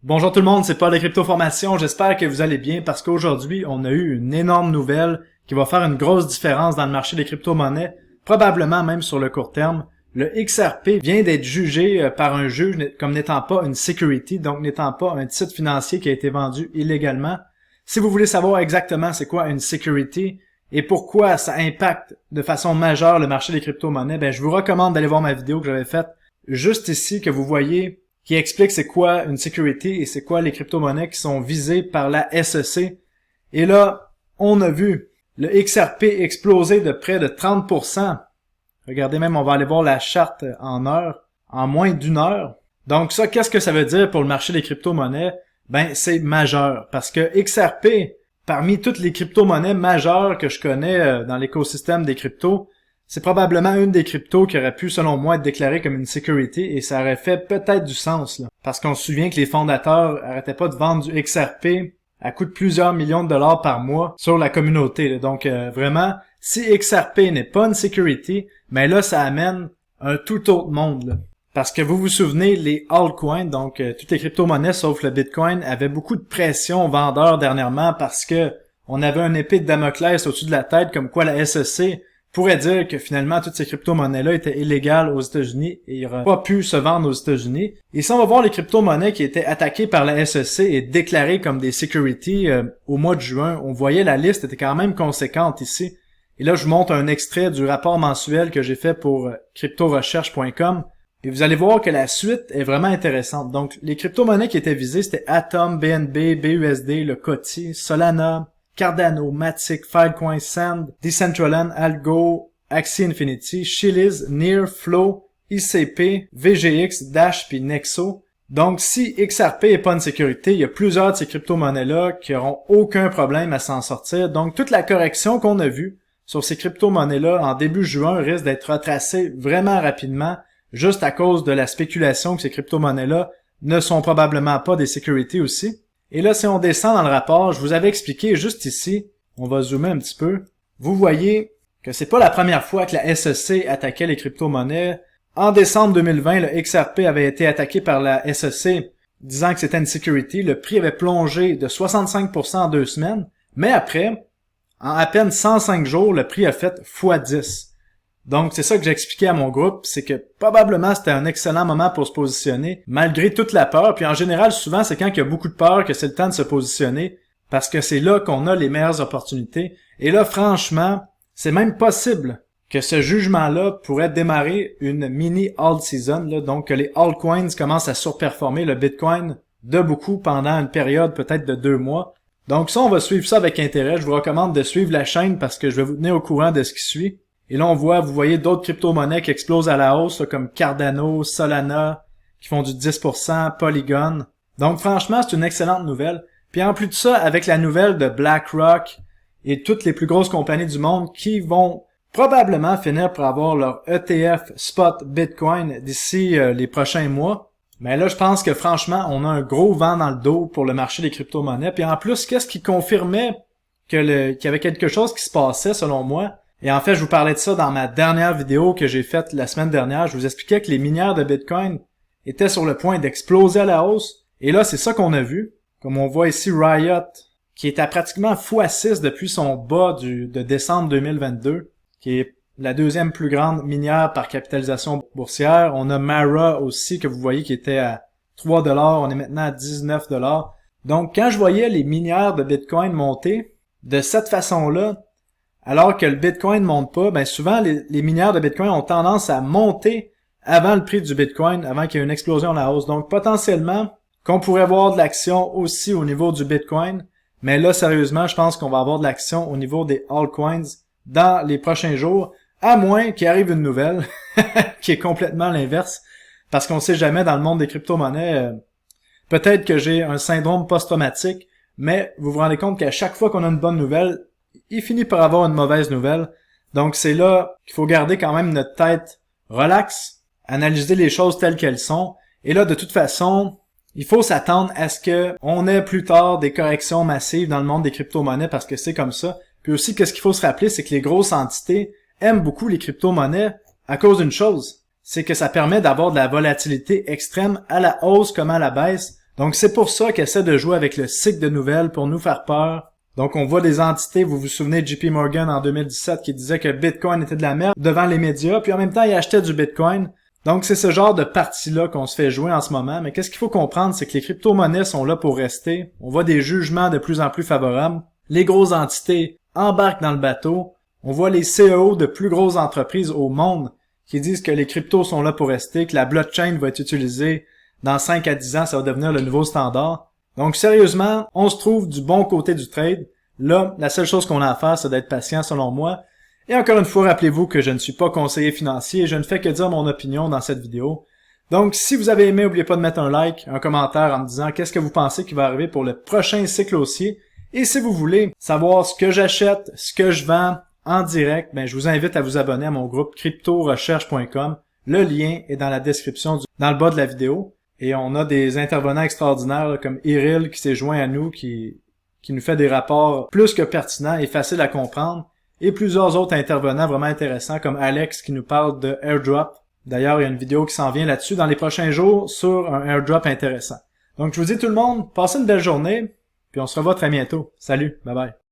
Bonjour tout le monde, c'est Paul de Crypto-Formation, j'espère que vous allez bien parce qu'aujourd'hui, on a eu une énorme nouvelle qui va faire une grosse différence dans le marché des crypto-monnaies, probablement même sur le court terme. Le XRP vient d'être jugé par un juge comme n'étant pas une security, donc n'étant pas un titre financier qui a été vendu illégalement. Si vous voulez savoir exactement c'est quoi une security et pourquoi ça impacte de façon majeure le marché des crypto-monnaies, je vous recommande d'aller voir ma vidéo que j'avais faite juste ici, que vous voyez, qui explique c'est quoi une security et c'est quoi les crypto-monnaies qui sont visées par la SEC. Et là, on a vu le XRP exploser de près de 30%. Regardez même, on va aller voir la charte en heure, en moins d'une heure. Donc ça, qu'est-ce que ça veut dire pour le marché des crypto-monnaies? C'est majeur, parce que XRP, parmi toutes les crypto-monnaies majeures que je connais dans l'écosystème des cryptos, c'est probablement une des cryptos qui aurait pu, selon moi, être déclarée comme une security et ça aurait fait peut-être du sens, là. Parce qu'on se souvient que les fondateurs arrêtaient pas de vendre du XRP à coût de plusieurs millions de dollars par mois sur la communauté, là. Donc vraiment, si XRP n'est pas une security, mais là, ça amène un tout autre monde, là. Parce que vous vous souvenez, les altcoins, donc toutes les crypto-monnaies sauf le Bitcoin, avaient beaucoup de pression aux vendeurs dernièrement parce que on avait un épée de Damoclès au-dessus de la tête comme quoi la SEC pourrait dire que finalement toutes ces crypto-monnaies-là étaient illégales aux États-Unis et ils n'auraient pas pu se vendre aux États-Unis. Et si on va voir les crypto-monnaies qui étaient attaquées par la SEC et déclarées comme des securities au mois de juin, on voyait la liste était quand même conséquente ici. Et là, je vous montre un extrait du rapport mensuel que j'ai fait pour cryptorecherche.com. Et vous allez voir que la suite est vraiment intéressante. Donc, les crypto-monnaies qui étaient visées, c'était Atom, BNB, BUSD, le COTI, Solana, Cardano, Matic, Filecoin, Sand, Decentraland, Algo, Axie Infinity, Chiliz, Near, Flow, ICP, VGX, Dash puis Nexo. Donc, si XRP est pas une sécurité, il y a plusieurs de ces crypto-monnaies-là qui auront aucun problème à s'en sortir. Donc, toute la correction qu'on a vue sur ces crypto-monnaies-là en début juin risque d'être retracée vraiment rapidement, juste à cause de la spéculation que ces crypto-monnaies-là ne sont probablement pas des securities aussi. Et là, si on descend dans le rapport, je vous avais expliqué juste ici, on va zoomer un petit peu, vous voyez que c'est pas la première fois que la SEC attaquait les crypto-monnaies. En décembre 2020, le XRP avait été attaqué par la SEC disant que c'était une security. Le prix avait plongé de 65% en 2 semaines, mais après, en à peine 105 jours, le prix a fait x10. Donc, c'est ça que j'expliquais à mon groupe, c'est que probablement c'était un excellent moment pour se positionner, malgré toute la peur. Puis en général, souvent, c'est quand il y a beaucoup de peur que c'est le temps de se positionner, parce que c'est là qu'on a les meilleures opportunités. Et là, franchement, c'est même possible que ce jugement-là pourrait démarrer une mini alt season, là, donc que les altcoins commencent à surperformer le Bitcoin de beaucoup pendant une période peut-être de 2 mois. Donc ça, on va suivre ça avec intérêt. Je vous recommande de suivre la chaîne parce que je vais vous tenir au courant de ce qui suit. Et là, vous voyez d'autres crypto-monnaies qui explosent à la hausse, là, comme Cardano, Solana, qui font du 10%, Polygon. Donc, franchement, c'est une excellente nouvelle. Puis en plus de ça, avec la nouvelle de BlackRock et toutes les plus grosses compagnies du monde qui vont probablement finir par avoir leur ETF spot Bitcoin d'ici les prochains mois. Mais là, je pense que franchement, on a un gros vent dans le dos pour le marché des crypto-monnaies. Puis en plus, qu'est-ce qui confirmait qu'il y avait quelque chose qui se passait, selon moi? Et en fait, je vous parlais de ça dans ma dernière vidéo que j'ai faite la semaine dernière. Je vous expliquais que les minières de Bitcoin étaient sur le point d'exploser à la hausse. Et là, c'est ça qu'on a vu. Comme on voit ici, Riot, qui est à pratiquement x6 depuis son bas de décembre 2022, qui est la deuxième plus grande minière par capitalisation boursière. On a Mara aussi, que vous voyez, qui était à 3$. On est maintenant à 19$. Donc, quand je voyais les minières de Bitcoin monter de cette façon-là, alors que le Bitcoin ne monte pas, souvent les minières de Bitcoin ont tendance à monter avant le prix du Bitcoin, avant qu'il y ait une explosion à la hausse. Donc potentiellement, qu'on pourrait voir de l'action aussi au niveau du Bitcoin, mais là sérieusement, je pense qu'on va avoir de l'action au niveau des altcoins dans les prochains jours, à moins qu'il arrive une nouvelle qui est complètement l'inverse, parce qu'on sait jamais dans le monde des crypto-monnaies, peut-être que j'ai un syndrome post-traumatique, mais vous vous rendez compte qu'à chaque fois qu'on a une bonne nouvelle, il finit par avoir une mauvaise nouvelle. Donc c'est là qu'il faut garder quand même notre tête relax, analyser les choses telles qu'elles sont. Et là, de toute façon, il faut s'attendre à ce que on ait plus tard des corrections massives dans le monde des crypto-monnaies parce que c'est comme ça. Puis aussi, qu'est-ce qu'il faut se rappeler, c'est que les grosses entités aiment beaucoup les crypto-monnaies à cause d'une chose. C'est que ça permet d'avoir de la volatilité extrême à la hausse comme à la baisse. Donc c'est pour ça qu'ils essaient de jouer avec le cycle de nouvelles pour nous faire peur. Donc on voit des entités, vous vous souvenez de JP Morgan en 2017 qui disait que Bitcoin était de la merde devant les médias, puis en même temps il achetait du Bitcoin. Donc c'est ce genre de partie-là qu'on se fait jouer en ce moment, mais qu'est-ce qu'il faut comprendre, c'est que les crypto-monnaies sont là pour rester. On voit des jugements de plus en plus favorables. Les grosses entités embarquent dans le bateau. On voit les CEO de plus grosses entreprises au monde qui disent que les cryptos sont là pour rester, que la blockchain va être utilisée dans 5 à 10 ans, ça va devenir le nouveau standard. Donc sérieusement, on se trouve du bon côté du trade. Là, la seule chose qu'on a à faire, c'est d'être patient selon moi. Et encore une fois, rappelez-vous que je ne suis pas conseiller financier et je ne fais que dire mon opinion dans cette vidéo. Donc si vous avez aimé, n'oubliez pas de mettre un like, un commentaire en me disant qu'est-ce que vous pensez qui va arriver pour le prochain cycle haussier. Et si vous voulez savoir ce que j'achète, ce que je vends en direct, je vous invite à vous abonner à mon groupe cryptorecherche.com. Le lien est dans la description, dans le bas de la vidéo. Et on a des intervenants extraordinaires là, comme Iril qui s'est joint à nous, qui nous fait des rapports plus que pertinents et faciles à comprendre. Et plusieurs autres intervenants vraiment intéressants comme Alex qui nous parle de airdrop. D'ailleurs, il y a une vidéo qui s'en vient là-dessus dans les prochains jours sur un airdrop intéressant. Donc je vous dis tout le monde, passez une belle journée, puis on se revoit très bientôt. Salut, bye bye.